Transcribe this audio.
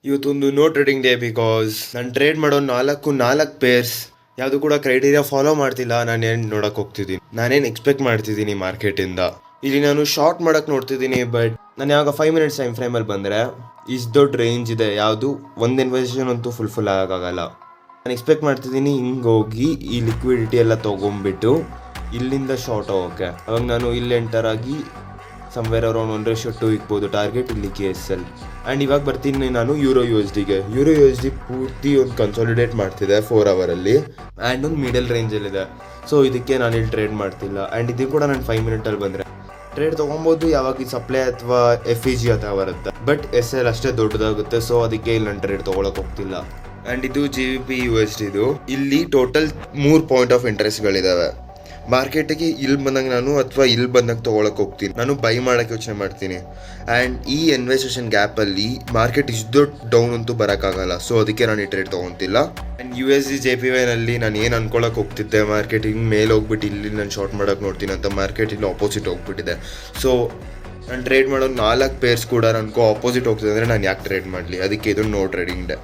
ಇವತ್ತೊಂದು no trading day because ನಾನು trade ಮಾಡೋ ನಾಲ್ಕು ಪೇರ್ಸ್ ಯಾವುದು ಕೂಡ ಕ್ರೈಟೀರಿಯಾ ಫಾಲೋ ಮಾಡ್ತಿಲ್ಲ. ನಾನೇನು ನೋಡಕ್ ಹೋಗ್ತಿದ್ದೀನಿ, ನಾನೇನು ಎಕ್ಸ್ಪೆಕ್ಟ್ ಮಾಡ್ತಿದ್ದೀನಿ ಮಾರ್ಕೆಟಿಂದ. ಇಲ್ಲಿ ನಾನು ಶಾರ್ಟ್ ಮಾಡಕ್ ನೋಡ್ತಿದ್ದೀನಿ, ಬಟ್ ನಾನು ಯಾವಾಗ 5 ಮಿನಿಟ್ಸ್ ಟೈಮ್ ಫ್ರೇಮಲ್ಲಿ ಬಂದರೆ ಇಷ್ಟು ದೊಡ್ಡ ರೇಂಜ್ ಇದೆ, ಯಾವುದು ಒಂದು ಇನ್ವೆಸ್ಟಿಷನ್ ಅಂತೂ ಫುಲ್ಫಿಲ್ ಆಗೋಕ್ಕಾಗಲ್ಲ. ನಾನು ಎಕ್ಸ್ಪೆಕ್ಟ್ ಮಾಡ್ತಿದ್ದೀನಿ ಹಿಂಗೆ ಹೋಗಿ ಈ ಲಿಕ್ವಿಡಿಟಿ ಎಲ್ಲ ತೊಗೊಂಡ್ಬಿಟ್ಟು ಇಲ್ಲಿಂದ ಶಾರ್ಟ್ ಹೋಗೋಕ್ಕೆ. ಅವಾಗ ನಾನು ಇಲ್ಲಿ ಎಂಟರ್ ಆಗಿ ಸಮ್ವೇರ್ ಅರೌಂಡ್ 1:2 ಇಕ್ಬೋದು ಟಾರ್ಗೆಟ್, ಇಲ್ಲಿ KSL. ಆ್ಯಂಡ್ ಇವಾಗ ಬರ್ತೀನಿ ನಾನು ಯೂರೋ USD ಪೂರ್ತಿ ಒಂದು ಕನ್ಸಾಲಿಡೇಟ್ ಮಾಡ್ತಿದೆ 4 ಅವರಲ್ಲಿ ಆ್ಯಂಡ್ ಒಂದು ಮಿಡಲ್ ರೇಂಜಲ್ಲಿದೆ. ಸೊ ಇದಕ್ಕೆ ನಾನು ಇಲ್ಲಿ ಟ್ರೇಡ್ ಮಾಡ್ತಿಲ್ಲ. ಆ್ಯಂಡ್ ಇದು ಕೂಡ ನಾನು 5 ಮಿನಿಟಲ್ಲಿ ಬಂದರೆ ಟ್ರೇಡ್ ತೊಗೊಬೋದು, ಯಾವಾಗ ಈ ಸಪ್ಲೈ ಅಥವಾ FEG ಅಥವಾ ಬರುತ್ತೆ. ಬಟ್ SL ಅಷ್ಟೇ ದೊಡ್ಡದಾಗುತ್ತೆ, ಸೊ ಅದಕ್ಕೆ ಇಲ್ಲಿ ನಾನು ಟ್ರೇಡ್ ತೊಗೊಳಕ್ಕೆ ಹೋಗ್ತಿಲ್ಲ. ಆ್ಯಂಡ್ ಇದು GBP USD. ಇಲ್ಲಿ ಟೋಟಲ್ 3 ಪಾಯಿಂಟ್ ಆಫ್ ಇಂಟ್ರೆಸ್ಟ್ಗಳಿದ್ದಾವೆ. ಮಾರ್ಕೆಟಿಗೆ ಇಲ್ಲಿ ಬಂದಾಗ ನಾನು ಅಥವಾ ಇಲ್ಲಿ ಬಂದಾಗ ತೊಗೊಳಕ್ಕೆ ಹೋಗ್ತೀನಿ, ನಾನು ಬೈ ಮಾಡೋಕ್ಕೆ ಯೋಚನೆ ಮಾಡ್ತೀನಿ. ಆ್ಯಂಡ್ ಈ ಇನ್ವೆಸ್ಟೇಷನ್ ಗ್ಯಾಪಲ್ಲಿ ಮಾರ್ಕೆಟ್ ಇಷ್ಟು ಡೌನ್ ಅಂತೂ ಬರೋಕ್ಕಾಗಲ್ಲ, ಸೊ ಅದಕ್ಕೆ ನಾನು ಈ ಟ್ರೇಡ್ ತೊಗೊತಿಲ್ಲ. ಆ್ಯಂಡ್ USD JPYನಲ್ಲಿ ನಾನು ಏನು ಅನ್ಕೊಳಕ್ಕೆ ಹೋಗ್ತಿದ್ದೆ, ಮಾರ್ಕೆಟ್ ಹಿಂಗೆ ಮೇಲೆ ಹೋಗ್ಬಿಟ್ಟು ಇಲ್ಲಿ ನಾನು ಶಾರ್ಟ್ ಮಾಡೋಕ್ಕೆ ನೋಡ್ತೀನಿ ಅಂತ, ಮಾರ್ಕೆಟ್ ಇಲ್ಲಿ ಆಪೋಸಿಟ್ ಹೋಗ್ಬಿಟ್ಟಿದೆ. ಸೊ ನಾನು ಟ್ರೇಡ್ ಮಾಡೋ 4 ಪೇರ್ಸ್ ಕೂಡ ನನಗೂ ಆಪೋಸಿಟ್ ಹೋಗ್ತಿದೆ ಅಂದರೆ ನಾನು ಯಾಕೆ ಟ್ರೇಡ್ ಮಾಡಲಿ? ಅದಕ್ಕೆ ಇದು ನೋ ಟ್ರೇಡಿಂಗ್ ಡೇ.